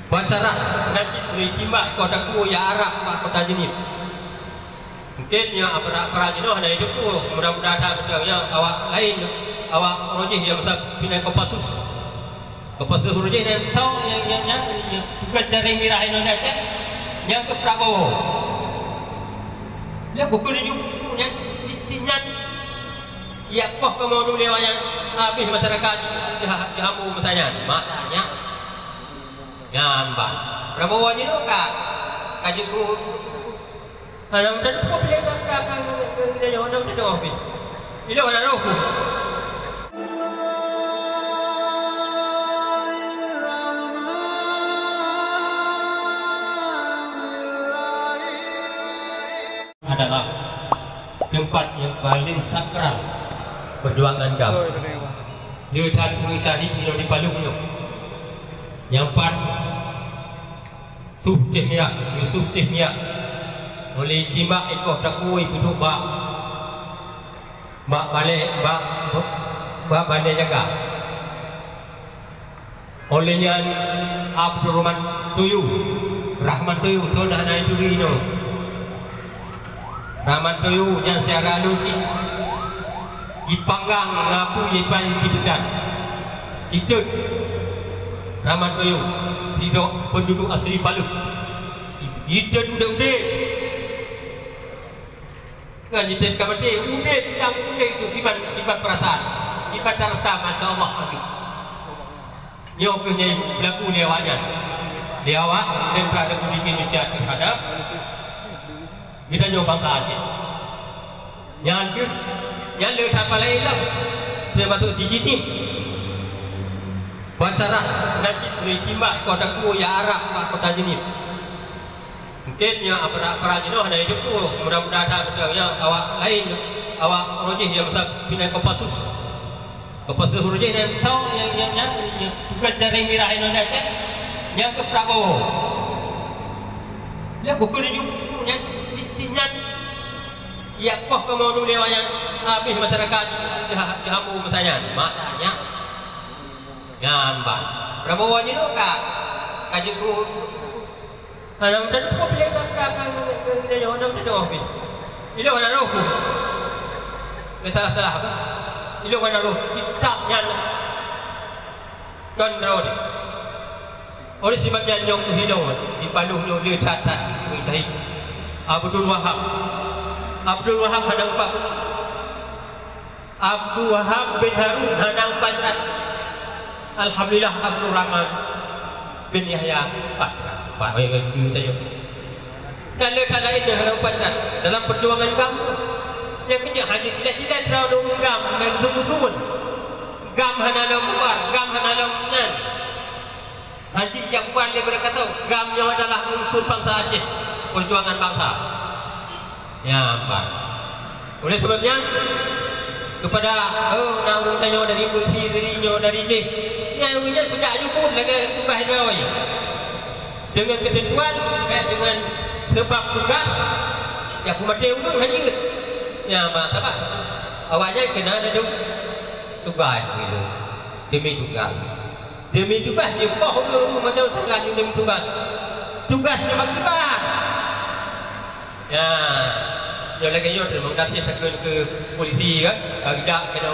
masyarakat nanti boleh timbak kota ku ya Arab pak kota jenis mungkin yang aparat itu ada hidup ku mudah-mudahan ada yang awak lain awak rojih yang masa pindah ke pasus rojih dan tahu yang bukan dari mirah Indonesia yang ke Prabowo ya bukan yang intinya ya kok kamu nulis yang habis masyarakat dihambu matanya nyambang Prabowo aja no kak kajiku anak muda kok pilih kak kita jauh anak muda habis ini mana rohku adalah tempat yang paling sakral perjuangan kamu. Dia cari di Palu punya. Yang empat Yusuf Tehmiak oleh jimak ikut takui duduk bak balik jaga olehnya Abdul Rahman Tuyu saudara itu Rino Rahman Tuyu yang secara logik dipanggang ngaku yepai dibedan itu Rahman Tuyu sidok penduduk asli Palu itu udah kan itu kamade udah yang udah itu iman perasaan iman rasa Masya Allah lagi nyoknya berlaku lewatnya lewat dan berada Republik Indonesia terhadap kita nyoba bangsa aja yang lebih apa lain lah dia masuk digitim masyarakat nanti boleh timbak kota ku ya Arab pak kota jenis mungkin yang aparat itu ada hidup ku mudah-mudahan ada yang awak lain awak rojih yang masa pindah ke pasus rojih dan tahu yang bukan dari mirah Indonesia yang ke Prabowo ya bukan yang intinya ya kok kamu nulis yang habis masyarakat dihambu matanya nyambang Prabowo aja no kak kajiku anak muda kok pilih kak kita jauh anak muda habis ini mana rohku salah apa ini mana roh kita nyala kan roh oleh sebabnya nyong kehidupan di Palu nyong dia catat mencari Abdul Wahab hadang pak Abdul Wahab bin Harun hadang Padrat Alhamdulillah Abdul Rahman bin Yahya Pak kita yuk dan lekat lain hadang Padrat dalam perjuangan kamu yang kerja haji tidak terlalu gam dan sungguh-sungguh gam hanalam bubar gam hanalam nan haji yang bubar dia berkata gamnya adalah unsur bangsa Aceh perjuangan bangsa ya Pak oleh sebabnya kepada namun tanya dari polisi dari J yang punya pejak jupun lagi ubah dawai dengan ketentuan dengan sebab tugas ya kumate ulun haji ya Pak awalnya kena ada tugas gitu demi tugas dia bohong macam sekali demi tugasnya maksimal ya yang lagi yang terima kasih ke polisi kan tidak kena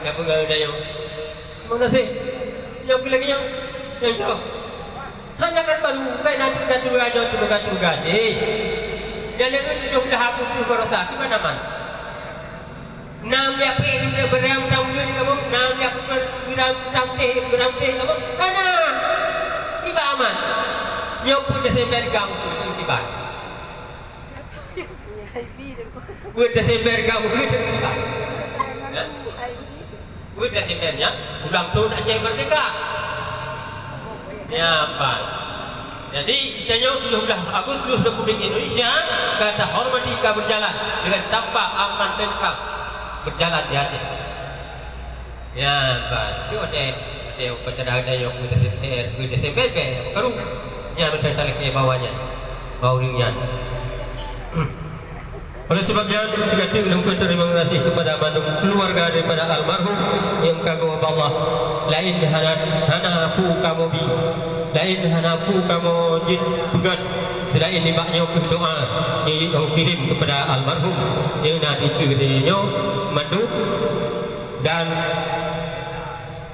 yang pegang yang terima kasih yang lagi yang itu hanya kan baru kan nanti gantung gaji yang lagi itu sudah hapus tu berasa gimana man nam apa yang sudah beram-ram kamu nam apa beram-ram kamu mana tiba aman yang pun Desember ganggu itu tiba buat Desember kamu gitu kan? Buat Desembernya ulang tahun Aceh Merdeka. Ya Pak. Jadi kita 17 Agustus Republik Indonesia kata hormati berjalan dengan tanpa aman tentram berjalan di Aceh. Ya Pak. Dia upacara ada yang buat Desember ke keruh. Ya betul tali ke bawahnya. Bawahnya. Oleh sebabnya juga kita terima kasih kepada keluarga daripada almarhum yang kagum Allah. Lain hanapu kamu bi, lain hanapu kamu jin bukan. Selain libaknya doa yang kau kirim kepada almarhum yang nanti kepadanya madu dan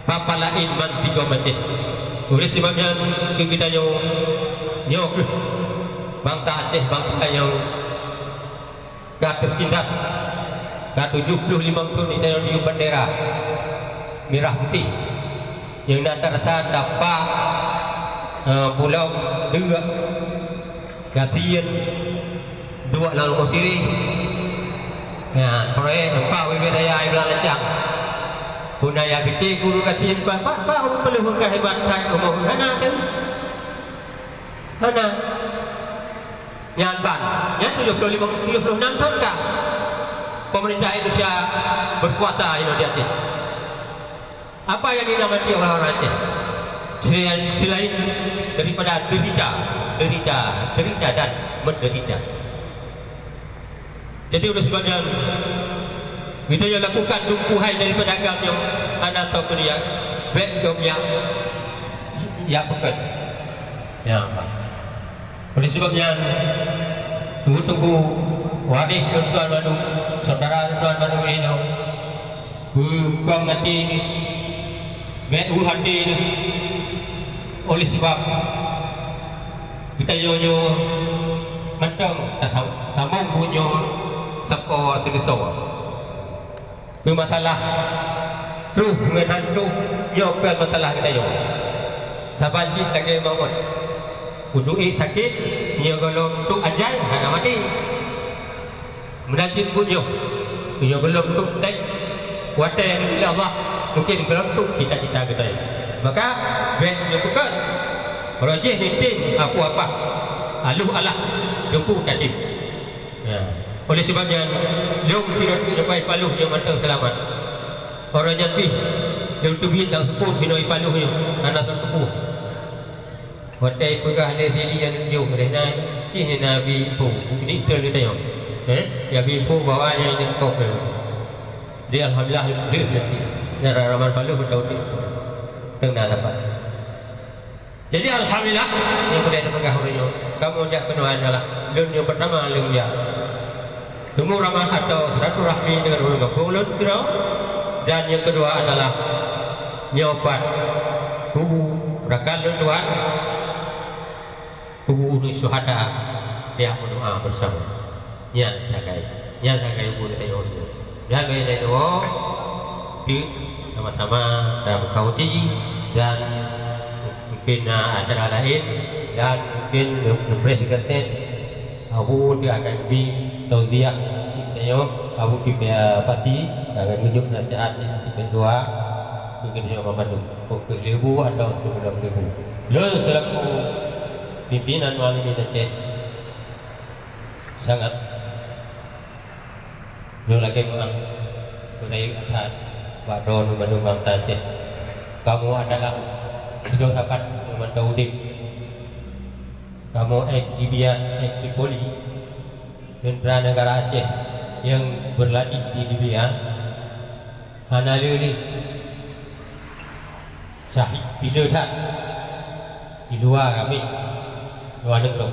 bapa lain mantigo masjid. Oleh sebabnya kita nyok bangsa Aceh bangsa yang K-tertindas K-75 itu di bendera merah putih yang nanti rasa dapat pulau dua Gasian dua lalu kiri ya proyek empat wilayah yang lancang punaya gede guru Gasian pak orang perlu kehebat saya umur hana tu hana yang ban yang 76 tahun kah pemerintah Indonesia berkuasa di Aceh. Apa yang dinamati orang-orang Aceh selain daripada derita dan menderita. Jadi oleh sebabnya kita yang lakukan tumpuhan daripada agam yang anak tahu dia baik yang bukan ya apa. Oleh sebabnya tunggu waris tuan manu saudara tuan manu ini bukan hati ini beru hati ini. Oleh sebab kita yo mentang tamung punya seko segeso masalah ruh menantu yo kan masalah kita yo sabanji lagi bangun Udui sakit, dia kalau tu ajal, ada mati. Menajin bunyo, dia kalau tu tek, wadah yang Allah mungkin kalau tu cita-cita kita. Maka baik dia bukan, rajih nitin apa aluh Allah, jumpu tadi. Oleh sebabnya, leung tidak dapat paluh yang matang selamat. Orang jadis, leung tubit dan sepuluh binoi paluhnya, anak tertupu. Hotel pegah le sini yang jauh kerana cih Nabi pun ini terlalu tengok ya bifu bawa yang ini kok dia alhamdulillah lebih lagi nara ramai palu betul ni tengah dapat jadi alhamdulillah yang boleh pegah orang kamu tidak penuh adalah lun yang pertama lun ya tunggu ramah atau silaturahmi dengan orang kampung lun kira dan yang kedua adalah nyobat kubu rakal lun Tuhan kubu syuhada dia berdoa bersama nya sakai kubu tayo dan beda doa di sama-sama dalam kaudi dan mungkin acara lain dan mungkin presiden set abu dia akan di tauziah tayo abu dia pasti akan tunjuk nasihat di doa mungkin dia memandu ke ribu atau 90,000 lo selaku pimpinan malam ini Aceh sangat lu lagi mengang mengenai asal wadon menumang Aceh kamu adalah hidup dapat memantau hidup kamu di Poli tentera negara Aceh yang berlatih di Libya hana ini syahid pilih tak di luar kami luar negeri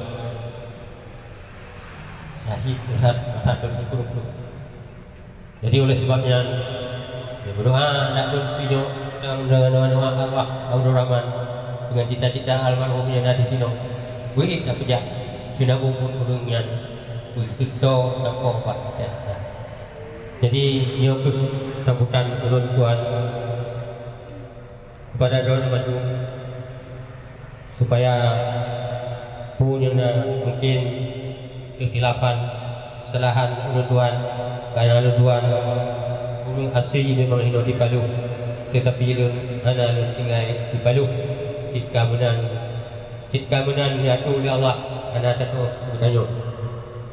syahid Ustaz bersyukur. Jadi oleh sebabnya berdoa nak video dengan doa Allah Abdul Rahman dengan cita-cita almarhum yang ada di sini buik tak kerja sudah bubur burungnya susah tak apa jadi ia sambutan turun tuan kepada Don Madu supaya punya mungkin kekhilafan kesalahan tuan kerana tuan burung asli memang hidup di Palu tetapi ada tinggal di Palu jika benar diatur oleh Allah ada satu bertanya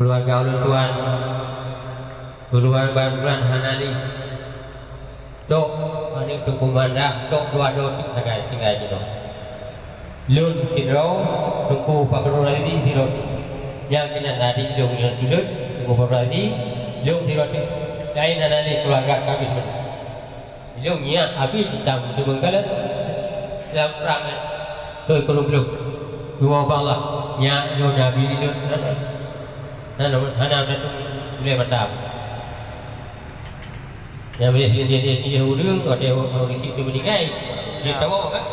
keluarga tuan keluarga bulan Hanali tok ada kekumanda tok dua tinggal di lun sidro tunggu Fakrul Razi sidro yang kena tadi jong yang sudah Berarti Leung tidak lain anak keluarga kami semua. Leung ni habis ditang tu bengkalan dalam perang tu belum dua Allah nya yo nabi itu hana tu boleh mantap. Yang dia urung atau dia di situ meninggal dia tahu kan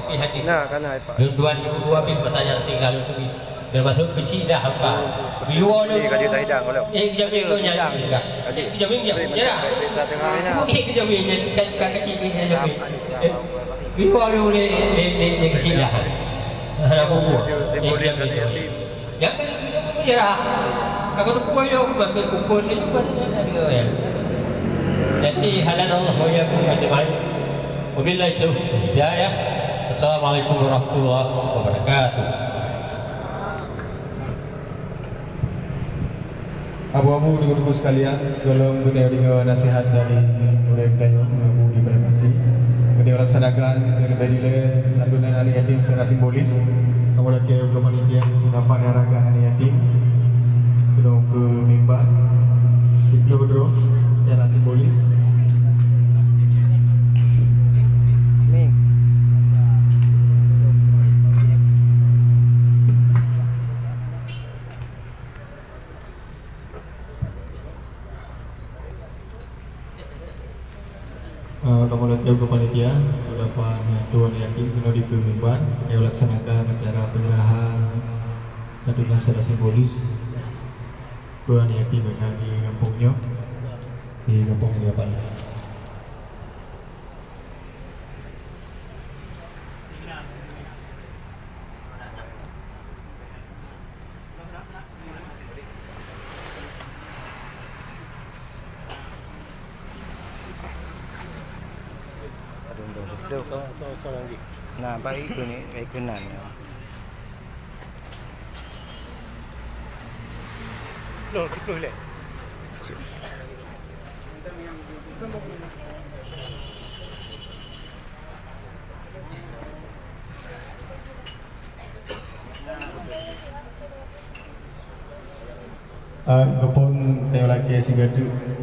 tapi hati Nah, kan hai Pak. 2012 pasanya tinggal itu termasuk kecil dah hampa biwa Ni kaji tak hidang kalau. jamin tu nyang juga jamin ya Kita tengahnya. mungkin jamin kan kecil ni jamin biwa ni kecil dah aku buat Simbolik dari yatim. yang kan ya aku tu kuat yo makan kumpul itu kan ada ya jadi halal Allah wa yakum ajma'in wabillahi taufiq hidayah. Assalamualaikum warahmatullahi wabarakatuh. Abu-abu diurus sekalian, sebelum beliau dengar nasihat dari murid beliau, Abu Ibrahim Masih, beliau laksanakan terlebih-dahulu santunan anak yatim secara simbolis. Kemudian ke panitia dapat diarahkan anak yatim belum ke mimbar di Blodro secara simbolis. Kemudian ke panitia beberapa tuan yatim kena di mimbar yang laksanakan acara penyerahan santunan secara simbolis tuan yatim yang di kampungnya di kampung Gapan. Nah, baik tu ni, baik kenan. Loh, betul le. Kepun lagi sehingga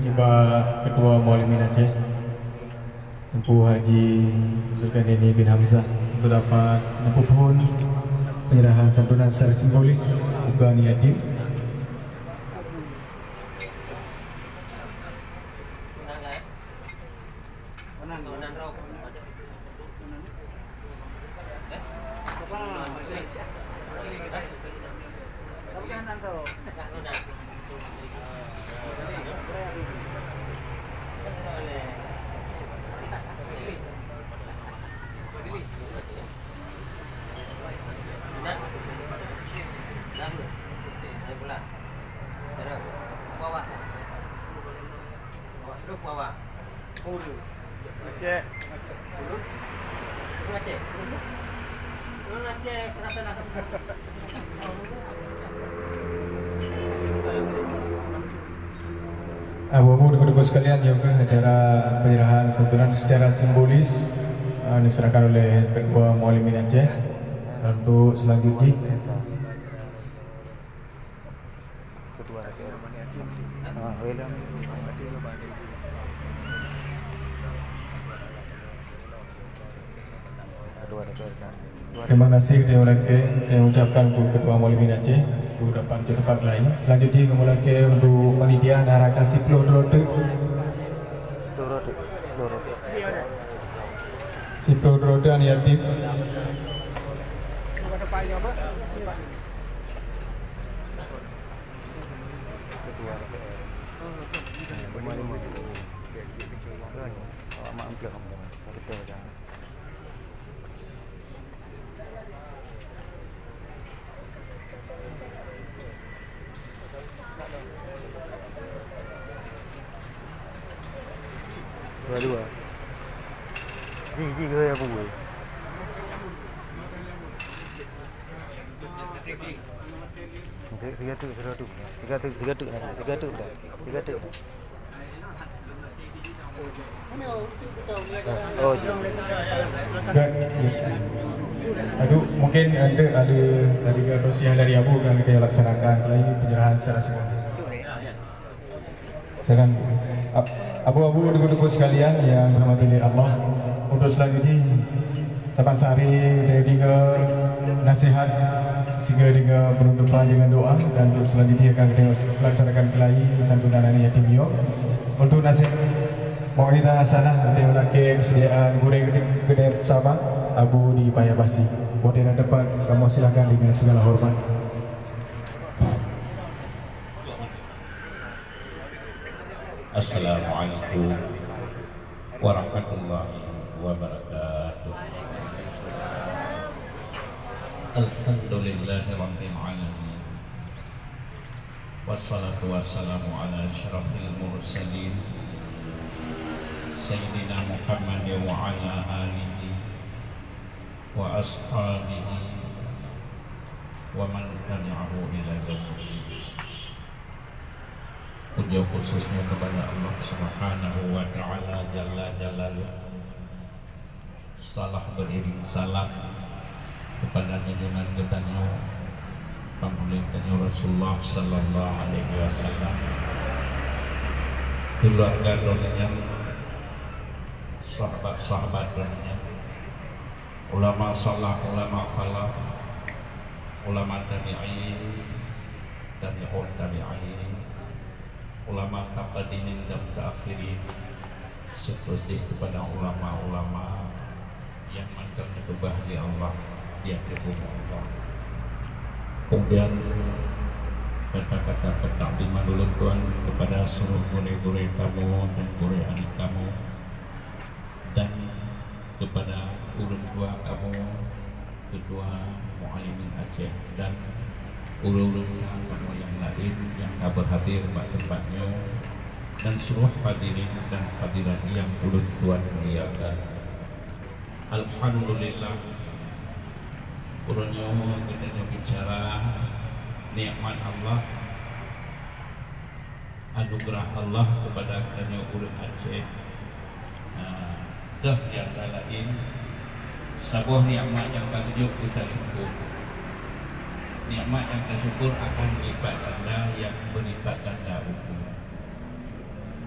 iba ketua Mualimin Aceh Empu Haji Zulkarnaini bin Hamzah untuk dapat mempunyai penyerahan santunan secara simbolis bukan yatim. Aceh. Abu-abu rekan-rekan sekalian, juga acara penyerahan santunan secara simbolis diserahkan oleh Ketua Mualimin Aceh. Untuk selanjutnya Ketua yatim. Welam. terima kasih saya ucapkan untuk Ketua Mualimin Aceh untuk dapat tempat lain. Selanjutnya kemudian untuk panitia arahkan si Blodro si Blodro dan yatim. Dua. Tiga ya bu. Tiga tu. Oh, Aduh, mungkin ada negosiasi dari Abu yang kita laksanakan lagi penyerahan secara simbolis. Silakan abu-abu duku-duku sekalian yang dirahmati oleh Allah. Untuk selanjutnya Saban Sari dari dengar nasihat sehingga dengan penutupan dengan doa, dan untuk selanjutnya akan kita laksanakan kelahi santunan anak yatim piatu. Untuk nasihat mau kita hasanah dari laki kesediaan goreng gede Sabah Abu di Payabasi. Modern depan kamu silakan dengan segala hormat. Assalamualaikum warahmatullahi wabarakatuh. Alhamdulillahi rabbil alamin. Wassalatu wassalamu ala asyrafil mursalin Sayyidina Muhammad wa ala alihi wa ashabihi wa man tabi'ahu ila yaumil. Puja khususnya kepada Allah Subhanahu wa ta'ala Jalla Jalaluh. Salah beriring salam kepada junjungan ketanyo Pemulihkannya Rasulullah Sallallahu Alaihi Wasallam, keluarga dunia, sahabat-sahabat dunia, ulama salah, ulama falah, ulama tabi'in, tabi'ut tabi'in, ulama taqadimin dan ta'akhirin, seterusnya kepada ulama-ulama yang mancannya kebahagia Allah di akhir Allah. Kemudian kata-kata pertakliman dulu Tuhan kepada seluruh guru-guru kamu dan guru anak kamu, dan kepada urun tua kamu, ketua Muallimin Aceh, dan urun kamu yang lain yang berhadir pada tempatnya, dan seluruh hadirin dan hadirat yang ulun Tuhan muliakan. Alhamdulillah, urunnya kita bicara nikmat Allah, anugerah Allah kepada kita urun Aceh. Dah yang lain sebuah nikmat yang wajib kita syukur. Nikmat yang kita syukur akan berlipat ganda, yang berlipat ganda hukum.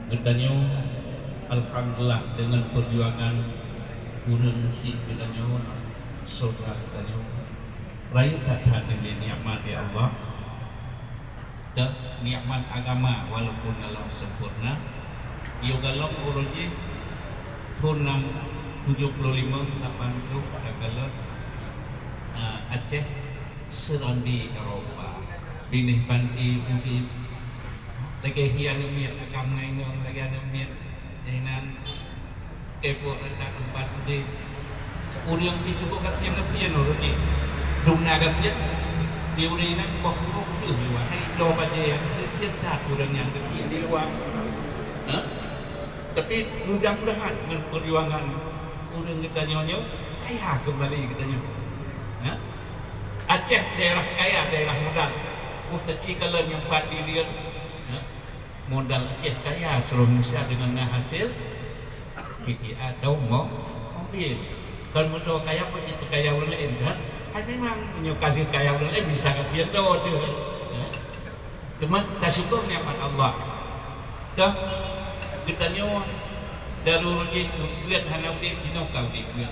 Katanya alhamdulillah dengan perjuangan urun si katanya saudara katanya raih datang dengan nikmat ya Allah. Dan nikmat agama walaupun kalau sempurna, ia kalau urunnya tunang 75 80 pada kalau Aceh serandi Eropa binih panti mungkin lagi hian miat agam ngengong lagi ada miat dengan epok rendah tempat di urang dicukup kasihan urunnya dumna kasihan teori nak pokok tu luar hai do baje yang setiap dah urang yang di luar. Tapi mudah-mudahan dengan perjuangan urang kita nyonya kaya kembali katanya. Aceh daerah kaya, daerah modal. Mustaci kalau yang padi dia modal Aceh kaya seluruh Indonesia dengan hasil PTA tahu mau ambil. Kalau modal kaya pun itu kaya orang lain kan? Kan memang punya kaya orang lain bisa kasihan tahu tu. Cuma tak syukur nikmat Allah. Dah kita nyawa dari urang buat hanauti dino kau di buat.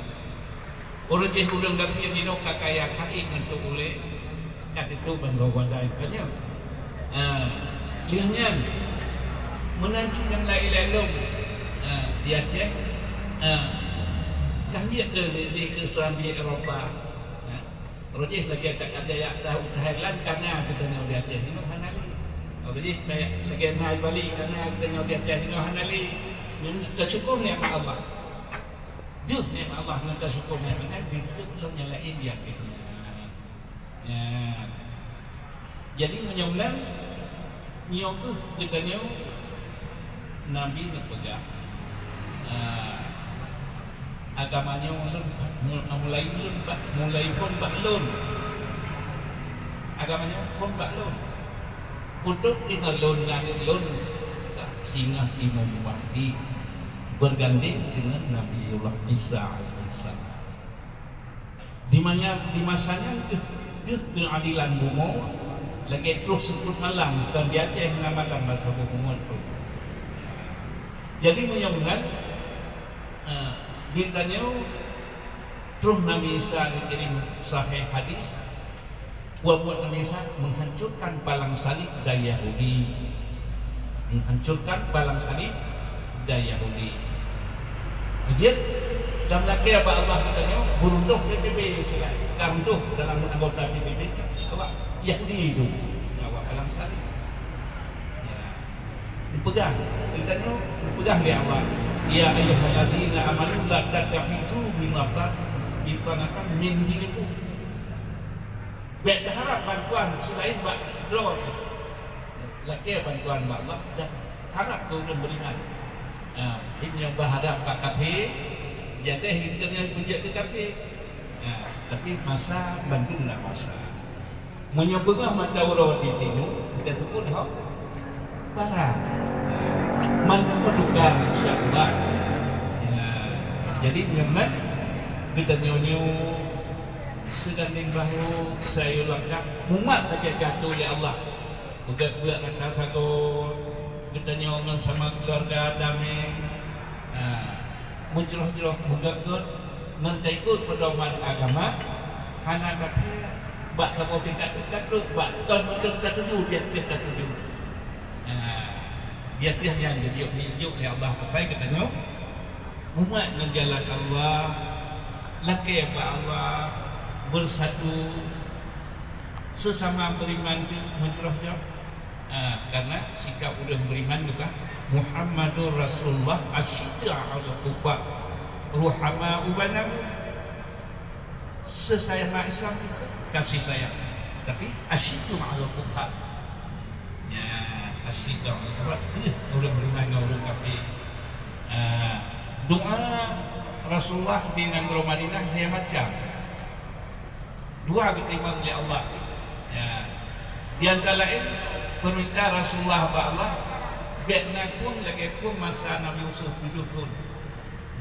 Urang je urang kasihan dino kaya kai untuk oleh kat itu bangga wadai kanya. Lihatnya menanci yang lain-lain dia cek kanya ke Serambi Eropa. Rojih lagi ada yang tahu Thailand karena kita nak dia cek ini hanali. Rojih lagi naik Bali karena kita nak dia cek ini hanali. Tersyukur nikmat Allah. Juh nikmat Allah yang tersyukur nikmat Nabi itu belum nyalain dia. Jadi menyulang nyoku kita nyo Nabi nak pegang agamanya mulai pun baklun agamanya pun baklun untuk tinggal lun singa Imam Mahdi bergandeng dengan Nabiullah Isa alaihissalam. Di masanya keadilan bumi lagi terus sebut malam bukan di Aceh malam masa bukuan tu Jadi menyambungkan ditanya terus Nabi Isa dikirim sahih hadis buat Nabi Isa menghancurkan palang salib dan Yahudi, menghancurkan palang salib dan Yahudi. Kemudian dalam laki apa Allah katanya burunduk PBB sila kantuh dalam anggota PBB apa Yahudi itu bawa palang salib ya dipegang katanya dipegang oleh Allah ya ayyuhallazina amanu la tattakhidhu min laqad ditanakan min dirikum berharap bantuan selain bakro laki bantuan Allah dan harap kau beriman ini yang berharap kat kafir jadi kita dengan pujian ke kafir tapi masa bantulah masa menyebengah mata orang timur kita tukar hak parah mana bertukar insyaAllah jadi memang kita nyonya seganding bahu saya langkah umat tak jatuh oleh Allah buat kata satu kita nyoman sama keluarga damai muncul-muncul mengagud mentaikut pedoman agama hanya kata bak kamu tingkat terus bak kan betul tertuju dia tertuju dia yang dijuk oleh Allah pasal katanya umat dengan jalan Allah laki apa Allah bersatu sesama beriman mencurah-curah karena sikap udah beriman juga Muhammadur Rasulullah asyidda 'ala kufar ruhama ubanahu sesayang Islam itu kasih sayang tapi asyiddu 'ala kufar ya asyidda 'ala kufar udah beriman dengan orang kafir doa Rasulullah di negeri Madinah dia macam dua diterima oleh Allah ya di antara lain permintaan Rasulullah ba Allah Betna kun lagi kun masa Nabi Yusuf 7 tahun.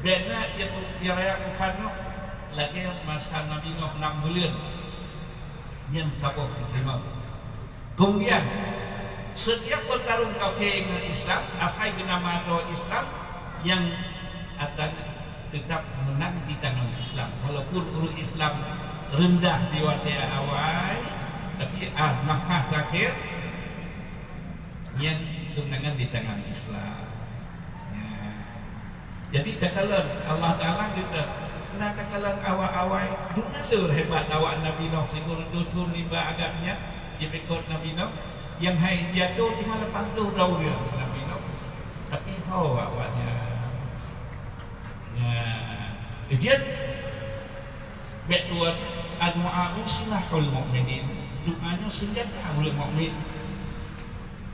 Betna yang raya kufano lagi masa Nabi Nuh 6 bulan. Yang sabuk diterima. Kemudian setiap bertarung kafir dengan Islam, asal nama doa Islam yang akan tetap menang di tangan Islam. Walaupun urut Islam rendah di wadah awal, tapi maka terakhir yang kemenangan di tangan Islam. Ya. Jadi takalan Allah Taala kita nak takalan awal-awal dunia hebat awak Nabi Nuh sibuk tutur liba agaknya dia ikut Nabi Nuh yang hai jatuh di malam pantu dau dia Nabi Nuh tapi awaknya ya dia betul addu'a uslahul mu'minin doanya senjata oleh mukmin.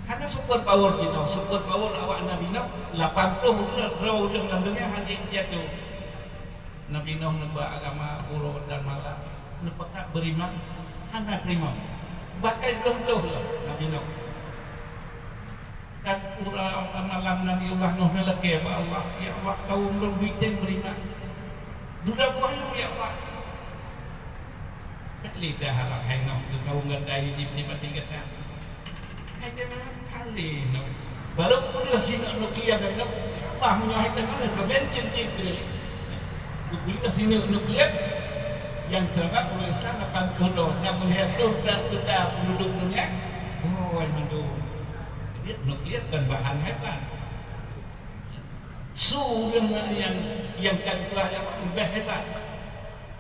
Karena support power kita, support power awak Nabi Nuh 80 draw ujung landungnya hanya jatuh. Nabi Nuh nembak agama urut dan malam, nepekak beriman, hanya terima. Bahkan doh lah Nabi Nuh. Kan urut malam Nabi Allah Nuh lagi ya Allah, ya Allah kaum lebih beriman. Sudah wahyu ya Allah. Lidah harap henok tu kau ngadai di tingkatnya. Jangan kali no. Baru kemudian sinar nuklir dan no. Apa menyahitkan mana kebencian cikri. Kemudian sinar nuklir yang sangat oleh Islam akan bodoh. Yang melihat dan tidak penduduk dunia. Oh, mandu. Dia nuklir dan bahan hebat. Sudah yang kan telah yang lebih hebat.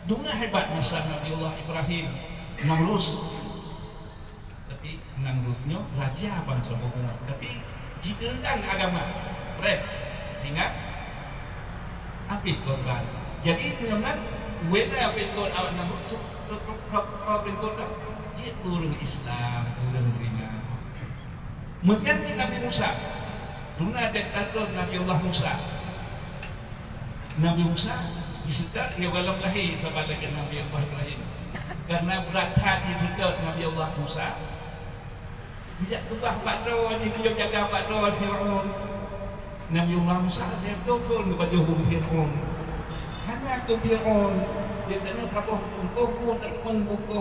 Dunia hebat masa Nabi Allah Ibrahim Namrus. Tapi Namrusnya raja bangsa Bogor. Tapi jika tentang agama rep ingat habis korban. Jadi memang wena habis korban awak Namrus habis korban dia turun Islam turun beriman. Mengganti Nabi Musa. Dunia diktator Nabi Allah Musa. Nabi Musa disekat dia walau lahir kepada Nabi Allah Ibrahim karena berat hati disekat Nabi Allah Musa tidak tukar patro ni dia jaga patro Fir'aun Nabi Allah Musa dia turun kepada hukum Fir'aun karena ke Fir'aun dia kena sabar buku terpun buku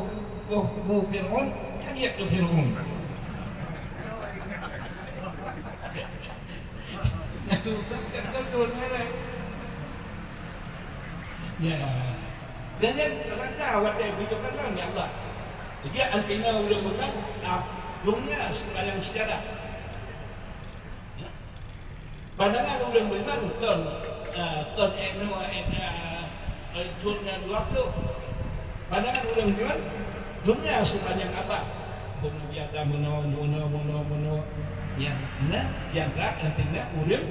Fir'aun kan dia ke Fir'aun itu betul kan? Ya. Dan yang raja awak dia bukan lah ya Allah. Jadi antina udah menang dunia sekarang sejarah. Ya. Pandangan udah menang ton Jurnya 20. Pandangan udah menang dunia sepanjang apa? Kemudian mono ya, nah yang antina udah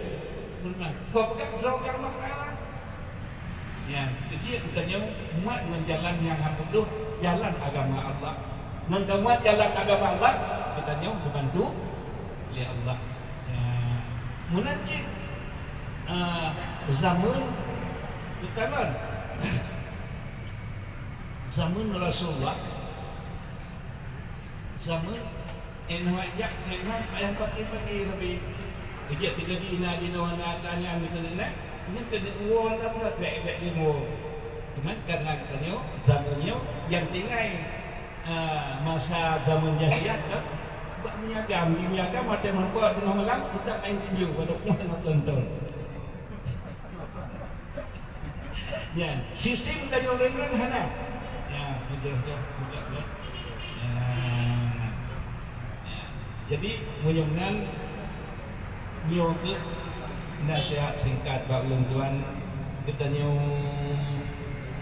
menang. Sebab kan makna ya, kecil katanya umat menjalan yang hamduh jalan agama Allah. Menjalan jalan agama Allah katanya membantu oleh Allah. Ya, menajib zaman kekalan zaman Rasulullah, zaman enwajak memang yang pagi-pagi lebih dia tiga dina wana tanya ni ini kena uang lah baik-baik ni mo. Cuma karena katanya zamannya yang tinggal masa zaman jahiliyah kan buat niagam ada mampu tengah malam kita main tinju walaupun nak tonton. Ya, sistem dari orang-orang hana. Ya, betul. Ya. Jadi menyungan nyoke nasihat singkat bak ulun tuan katanya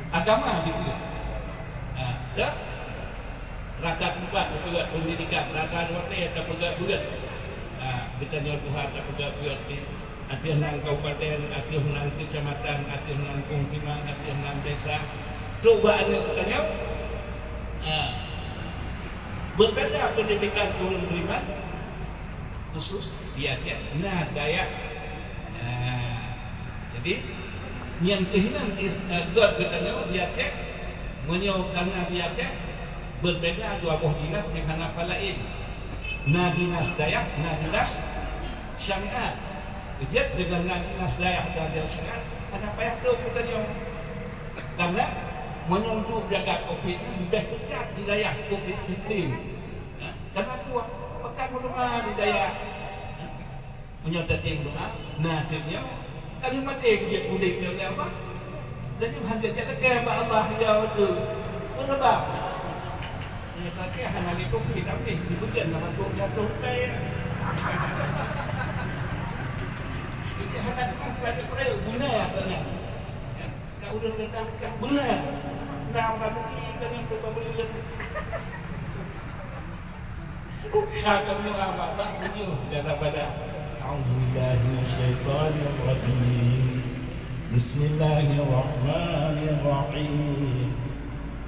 agama gitu. Dah rakat 4 pegat pendidikan, rakat 2 tak pegat-pegat. Katanya Tuhan tak pegat-pegat ni. Atiah nang kabupaten, atiah nang kecamatan, atiah nang pemukiman, atiah nang desa. Coba anda katanya berkata pendidikan ulun beriman khusus dia daya. Jadi yang kehilangan God katanya dia cek menyau karena dia cek berbeda dua buah dinas dengan apa lain. Na dinas Dayak, na dinas Syariat. Kejat dengan na dinas Dayak dan dinas Syariat ada apa yang tu katanya karena menunjuk jaga COVID ini lebih ketat di Dayak COVID disiplin. Karena kuat pekan rumah di Dayak menyatakan doa, nah jadinya kalimat kejat mudik oleh Allah dan yang hajat jaga Allah ya tu sebab ini kaki hanya itu kita diberikan nama Tuhan jatuh kaya jadi hanya dengan sebagai peraya benar ternyata tak udah datang benar nah rezeki kan yang berbelian kamu apa begitu kata pada A'udzubillahi minasyaitonir rajim. Bismillahirrahmanirrahim.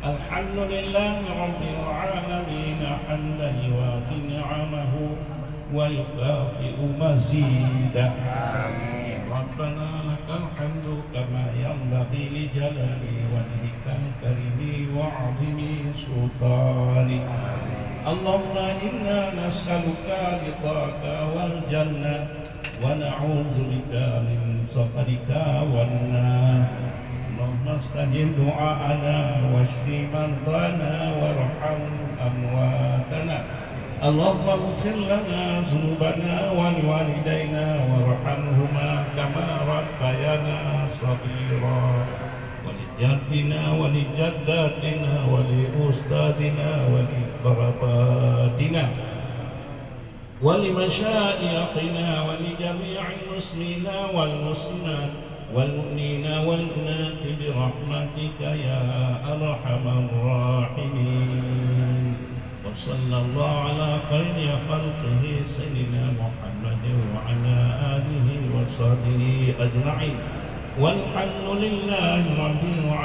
Alhamdulillahi rabbil alamin hamdan yuwafi ni'amahu wa yukafi'u mazidah. Amin. Rabbana lakal hamdu kama yanbaghi li jalali wajhikal karimi wa 'azimi sultanik. Allahumma inna nas'aluka ridhaka wal jannah wa na'udzu bika min sakhatika wan nar. Allahumma istajib du'aana washfi mardana warham amwatana. Allahumma ighfir lana dhunubana wa liwalidayna warhamhuma kama rabbayana shaghira. Jaddina wa li jaddatina wa li ustadina wa li qarabatina wa li masyayikhina wa li jami'il muslimina wal muslimat wal mu'minina wal mu'minati bi rahmatika ya arhamar rahimin. Wa sallallahu ala khayri khalqihi sayyidina Muhammadin wa ala alihi wa sahbihi ajma'in. والحمد لله رب العالمين.